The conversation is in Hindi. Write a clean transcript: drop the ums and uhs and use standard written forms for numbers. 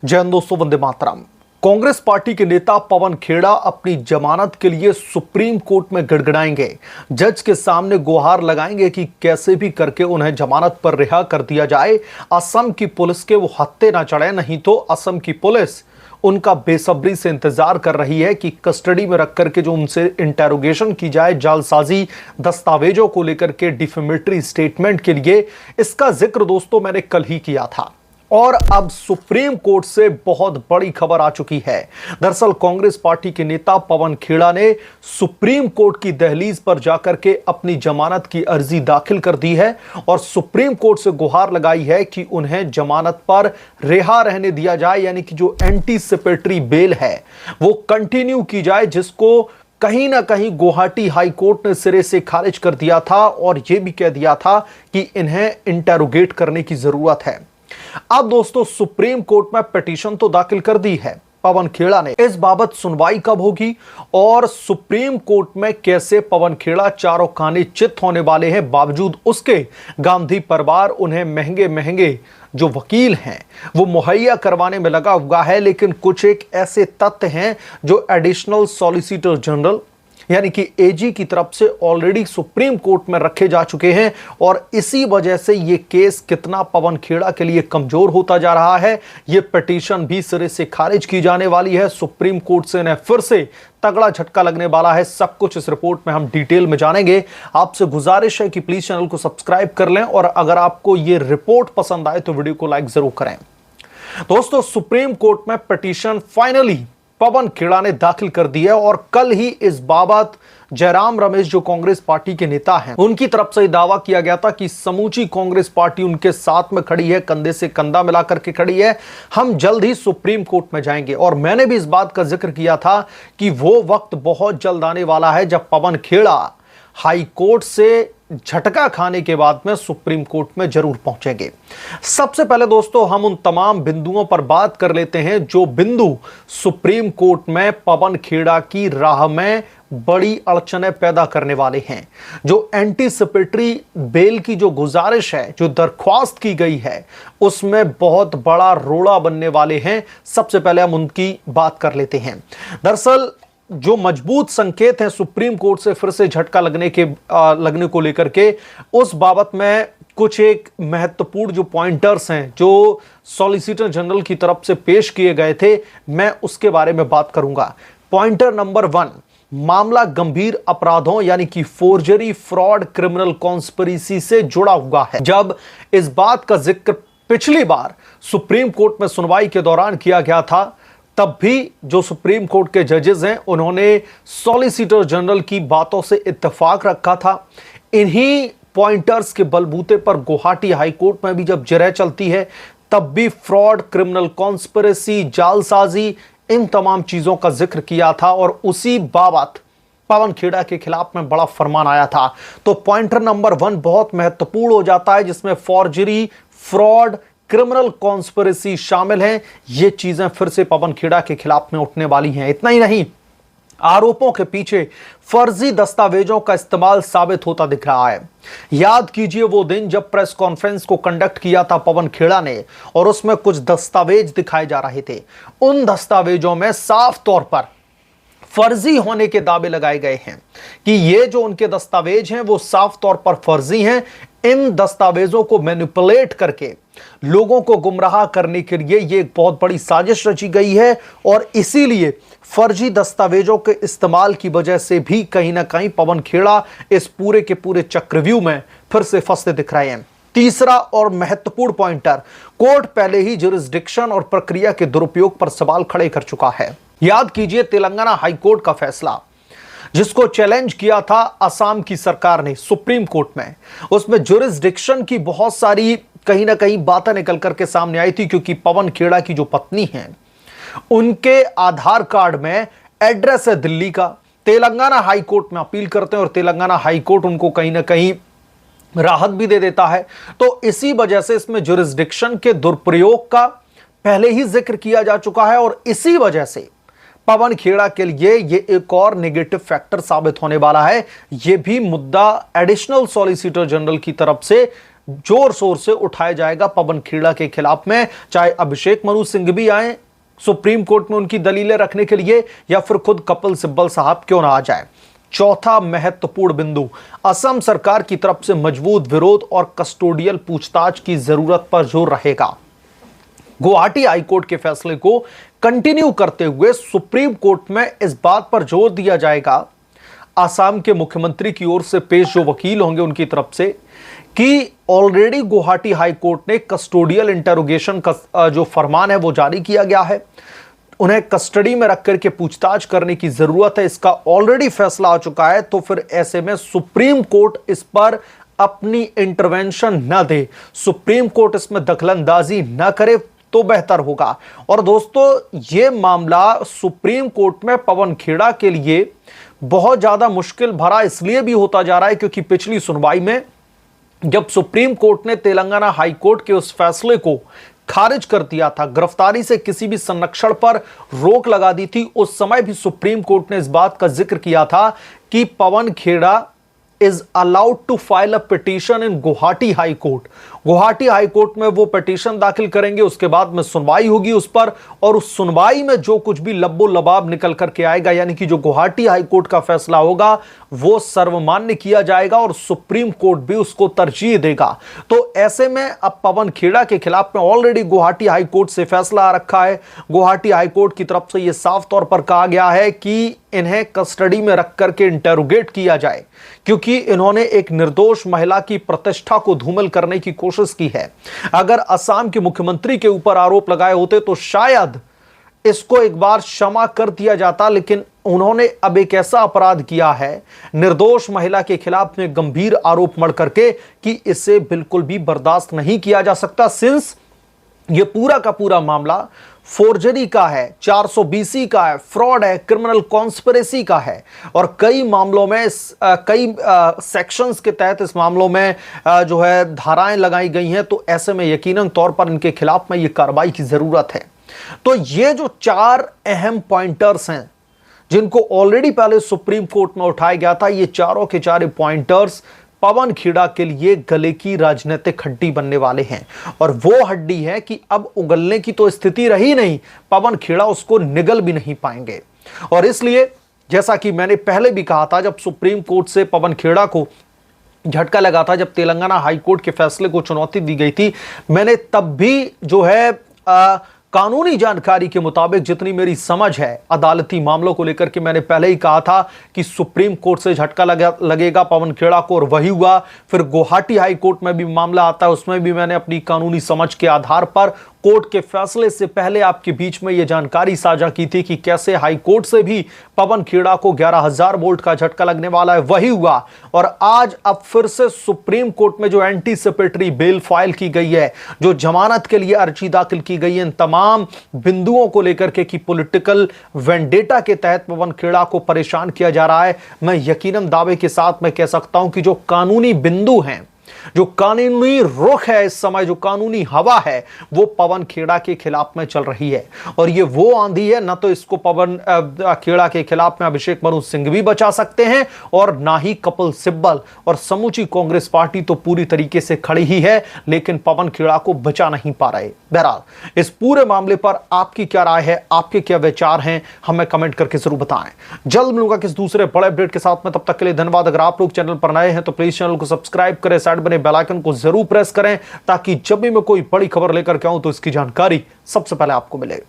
जय हिंद दोस्तों, वंदे मातरम। कांग्रेस पार्टी के नेता पवन खेड़ा अपनी जमानत के लिए सुप्रीम कोर्ट में गिड़गिड़ाएंगे। जज के सामने गुहार लगाएंगे कि कैसे भी करके उन्हें जमानत पर रिहा कर दिया जाए। असम की पुलिस के वो हत्थे ना चढ़े, नहीं तो असम की पुलिस उनका बेसब्री से इंतजार कर रही है कि कस्टडी में रख करके जो उनसे इंटेरोगेशन की जाए जालसाजी दस्तावेजों को लेकर के डिफेमेटरी स्टेटमेंट के लिए। इसका जिक्र दोस्तों मैंने कल ही किया था और अब सुप्रीम कोर्ट से बहुत बड़ी खबर आ चुकी है। दरअसल कांग्रेस पार्टी के नेता पवन खेड़ा ने सुप्रीम कोर्ट की दहलीज पर जाकर के अपनी जमानत की अर्जी दाखिल कर दी है और सुप्रीम कोर्ट से गुहार लगाई है कि उन्हें जमानत पर रिहा रहने दिया जाए, यानी कि जो एंटीसिपेटरी बेल है वो कंटिन्यू की जाए, जिसको कहीं ना कहीं गुवाहाटी हाई कोर्ट ने सिरे से खारिज कर दिया था और यह भी कह दिया था कि इन्हें इंटेरोगेट करने की जरूरत है। अब दोस्तों सुप्रीम कोर्ट में पिटीशन तो दाखिल कर दी है पवन खेड़ा ने। इस बाबत सुनवाई कब होगी और सुप्रीम कोर्ट में कैसे पवन खेड़ा चारों खाने चित होने वाले हैं, बावजूद उसके गांधी परिवार उन्हें महंगे महंगे जो वकील हैं वो मुहैया करवाने में लगा हुआ है। लेकिन कुछ एक ऐसे तथ्य हैं जो एडिशनल सॉलिसिटर जनरल यानी कि एजी की तरफ से ऑलरेडी सुप्रीम कोर्ट में रखे जा चुके हैं और इसी वजह से यह केस कितना पवन खेड़ा के लिए कमजोर होता जा रहा है। यह पिटीशन भी सिरे से खारिज की जाने वाली है। सुप्रीम कोर्ट से इन्हें फिर से तगड़ा झटका लगने वाला है। सब कुछ इस रिपोर्ट में हम डिटेल में जानेंगे। आपसे गुजारिश है कि प्लीज चैनल को सब्सक्राइब कर लें और अगर आपको यह रिपोर्ट पसंद आए तो वीडियो को लाइक जरूर करें। दोस्तों सुप्रीम कोर्ट में पिटीशन फाइनली पवन खेड़ा ने दाखिल कर दी है और कल ही इस बाबत जयराम रमेश जो कांग्रेस पार्टी के नेता हैं उनकी तरफ से दावा किया गया था कि समूची कांग्रेस पार्टी उनके साथ में खड़ी है, कंधे से कंधा मिलाकर के खड़ी है। हम जल्द ही सुप्रीम कोर्ट में जाएंगे और मैंने भी इस बात का जिक्र किया था कि वो वक्त बहुत जल्द आने वाला है जब पवन खेड़ा हाई कोर्ट से झटका खाने के बाद में सुप्रीम कोर्ट में जरूर पहुंचेंगे। सबसे पहले दोस्तों हम उन तमाम बिंदुओं पर बात कर लेते हैं जो बिंदु सुप्रीम कोर्ट में पवन खेड़ा की राह में बड़ी अड़चनें पैदा करने वाले हैं। जो एंटीसिपेटरी बेल की जो गुजारिश है, जो दरख्वास्त की गई है, उसमें बहुत बड़ा रोड़ा बनने वाले हैं। सबसे पहले हम उनकी बात कर लेते हैं। दरअसल जो मजबूत संकेत हैं सुप्रीम कोर्ट से फिर से झटका लगने को लेकर के, उस बाबत में कुछ एक महत्वपूर्ण जो पॉइंटर्स हैं जो सॉलिसिटर जनरल की तरफ से पेश किए गए थे, मैं उसके बारे में बात करूंगा। पॉइंटर नंबर 1, मामला गंभीर अपराधों यानी कि फोर्जरी, फ्रॉड, क्रिमिनल कॉन्स्पिरेसी से जुड़ा हुआ है। जब इस बात का जिक्र पिछली बार सुप्रीम कोर्ट में सुनवाई के दौरान किया गया था, तब भी जो सुप्रीम कोर्ट के जजेस हैं उन्होंने सॉलिसिटर जनरल की बातों से इत्तेफाक रखा था। इन्हीं पॉइंटर्स के बलबूते पर गुवाहाटी हाई कोर्ट में भी जब जिरह चलती है तब भी फ्रॉड, क्रिमिनल कॉन्स्पिरेसी, जालसाजी, इन तमाम चीजों का जिक्र किया था और उसी बाबत पवन खेड़ा के खिलाफ में बड़ा फरमान आया था। तो पॉइंटर नंबर 1 बहुत महत्वपूर्ण हो जाता है, जिसमें फॉर्जरी, फ्रॉड, क्रिमिनल कॉन्स्पिरेसी शामिल हैं। ये चीजें फिर से पवन खेड़ा के खिलाफ में उठने वाली हैं। इतना ही नहीं, आरोपों के पीछे फर्जी दस्तावेजों का इस्तेमाल साबित होता दिख रहा है। याद कीजिए वो दिन जब प्रेस कॉन्फ्रेंस को कंडक्ट किया था पवन खेड़ा ने और उसमें कुछ दस्तावेज दिखाए जा रहे थे। उन दस्तावेजों में साफ तौर पर फर्जी होने के दावे लगाए गए हैं कि ये जो उनके दस्तावेज हैं वो साफ तौर पर फर्जी हैं। इन दस्तावेजों को मैनिपुलेट करके लोगों को गुमराह करने के लिए ये एक बहुत बड़ी साजिश रची गई है और इसीलिए फर्जी दस्तावेजों के इस्तेमाल की वजह से भी कहीं ना कहीं पवन खेड़ा इस पूरे के पूरे चक्रव्यूह में फिर से फंसते दिख रहे हैं। तीसरा और महत्वपूर्ण पॉइंटर, कोर्ट पहले ही जुरिस्डिक्शन और प्रक्रिया के दुरुपयोग पर सवाल खड़े कर चुका है। याद कीजिए तेलंगाना हाई कोर्ट का फैसला जिसको चैलेंज किया था असम की सरकार ने सुप्रीम कोर्ट में, उसमें जुरिस्डिक्शन की बहुत सारी कहीं ना कहीं बातें निकल करके सामने आई थी, क्योंकि पवन खेड़ा की जो पत्नी है उनके आधार कार्ड में एड्रेस है दिल्ली का। तेलंगाना हाई कोर्ट में अपील करते हैं और तेलंगाना हाई कोर्ट उनको कहीं ना कहीं राहत भी दे देता है। तो इसी वजह से इसमें जुरिस्डिक्शन के दुरुपयोग का पहले ही जिक्र किया जा चुका है और इसी वजह से पवन खेड़ा के लिए यह एक और नेगेटिव फैक्टर साबित होने वाला है। यह भी मुद्दा एडिशनल सॉलिसिटर जनरल की तरफ से जोर शोर से उठाया जाएगा पवन खेड़ा के खिलाफ में, चाहे अभिषेक मनु सिंह भी आए सुप्रीम कोर्ट में उनकी दलीलें रखने के लिए, या फिर खुद कपिल सिब्बल साहब क्यों ना आ जाए। चौथा महत्वपूर्ण बिंदु, असम सरकार की तरफ से मजबूत विरोध और कस्टोडियल पूछताछ की जरूरत पर जोर रहेगा। गुवाहाटी हाईकोर्ट के फैसले को कंटिन्यू करते हुए सुप्रीम कोर्ट में इस बात पर जोर दिया जाएगा, असम के मुख्यमंत्री की ओर से पेश जो वकील होंगे उनकी तरफ से, कि ऑलरेडी गुवाहाटी हाई कोर्ट ने कस्टोडियल इंटरोगेशन का जो फरमान है वो जारी किया गया है, उन्हें कस्टडी में रख करके पूछताछ करने की जरूरत है, इसका ऑलरेडी फैसला आ चुका है। तो फिर ऐसे में सुप्रीम कोर्ट इस पर अपनी इंटरवेंशन न दे, सुप्रीम कोर्ट इसमें दखलंदाजी न करे तो बेहतर होगा। और दोस्तों ये मामला सुप्रीम कोर्ट में पवन खेड़ा के लिए बहुत ज्यादा मुश्किल भरा इसलिए भी होता जा रहा है क्योंकि पिछली सुनवाई में जब सुप्रीम कोर्ट ने तेलंगाना हाई कोर्ट के उस फैसले को खारिज कर दिया था, गिरफ्तारी से किसी भी संरक्षण पर रोक लगा दी थी, उस समय भी सुप्रीम कोर्ट ने इस बात का जिक्र किया था कि Pawan Khera is allowed to file a petition in Guwahati high court. Guwahati high court में वो पिटीशन दाखिल करेंगे, उसके बाद में सुनवाई होगी उस पर, और उस सुनवाई में जो कुछ भी लब्बो लबाब निकल करके आएगा, यानी कि जो गुवाहाटी हाई कोर्ट का फैसला होगा वो सर्वमान्य किया जाएगा और सुप्रीम कोर्ट भी उसको तरजीह देगा। तो ऐसे में अब पवन खेड़ा के खिलाफ में ऑलरेडी गुवाहाटी हाई कोर्ट से फैसला आ रखा है। गुवाहाटी हाई कोर्ट की तरफ से यह साफ तौर पर कहा गया है कि इन्हें कस्टडी में रख करके इंटेरोगेट किया जाए, क्योंकि इन्होंने एक निर्दोष महिला की प्रतिष्ठा को धूमिल करने की कोशिश की है। अगर असम के मुख्यमंत्री के ऊपर आरोप लगाए होते तो शायद इसको एक बार क्षमा कर दिया जाता, लेकिन उन्होंने अब एक ऐसा अपराध किया है निर्दोष महिला के खिलाफ में गंभीर आरोप मढ़ करके कि इसे बिल्कुल भी बर्दाश्त नहीं किया जा सकता, सिंस ये पूरा का पूरा मामला फोर्जरी का है, 420 का है, फ्रॉड है, क्रिमिनल कॉन्स्पिरेसी का है, और कई मामलों में कई सेक्शंस के तहत इस मामलों में जो है धाराएं लगाई गई हैं। तो ऐसे में यकीनन तौर पर इनके खिलाफ में ये कार्रवाई की जरूरत है। तो ये जो 4 अहम पॉइंटर्स हैं जिनको ऑलरेडी पहले सुप्रीम कोर्ट में उठाया गया था, ये चारों के चारों पॉइंटर्स पवन खेड़ा के लिए गले की राजनीतिक हड्डी बनने वाले हैं, और वो हड्डी है कि अब उगलने की तो स्थिति रही नहीं, पवन खेड़ा उसको निगल भी नहीं पाएंगे। और इसलिए जैसा कि मैंने पहले भी कहा था, जब सुप्रीम कोर्ट से पवन खेड़ा को झटका लगा था, जब तेलंगाना हाई कोर्ट के फैसले को चुनौती दी गई थी, मैंने तब भी जो है कानूनी जानकारी के मुताबिक जितनी मेरी समझ है अदालती मामलों को लेकर के, मैंने पहले ही कहा था कि सुप्रीम कोर्ट से झटका लगेगा पवन खेड़ा को, और वही हुआ। फिर गुवाहाटी हाई कोर्ट में भी मामला आता है, उसमें भी मैंने अपनी कानूनी समझ के आधार पर कोर्ट के फैसले से पहले आपके बीच में यह जानकारी साझा की थी कि कैसे हाई कोर्ट से भी पवन खेड़ा को 11,000 वोल्ट का झटका लगने वाला है, वही हुआ। और आज अब फिर से सुप्रीम कोर्ट में जो एंटीसिपेटरी बेल फाइल की गई है, जो जमानत के लिए अर्जी दाखिल की गई है, इन तमाम बिंदुओं को लेकर के कि पॉलिटिकल वेंडेटा के तहत पवन खेड़ा को परेशान किया जा रहा है, मैं यकीनन दावे के साथ मैं कह सकता हूं कि जो कानूनी बिंदु हैं, जो कानूनी रुख है इस समय, जो कानूनी हवा है, वो पवन खेड़ा के खिलाफ में चल रही है। और ये वो आंधी है, ना तो इसको पवन खेड़ा के खिलाफ में अभिषेक मनु सिंह भी बचा सकते हैं, और ना ही कपिल सिब्बल, और समूची कांग्रेस पार्टी तो पूरी तरीके से खड़ी ही है, लेकिन पवन खेड़ा को बचा नहीं पा रहे। बहरहाल इस पूरे मामले पर आपकी क्या राय है, आपके क्या विचार हैं, हमें कमेंट करके जरूर बताएं। जल्द मिलूंगा किस दूसरे बड़े अपडेट के साथ में, तब तक के लिए धन्यवाद। अगर आप लोग चैनल पर नए हैं तो प्लीज चैनल को सब्सक्राइब करें, साइड बने बेल आइकन को जरूर प्रेस करें, ताकि जब भी मैं कोई बड़ी खबर लेकर के आऊं तो इसकी जानकारी सबसे पहले आपको मिले।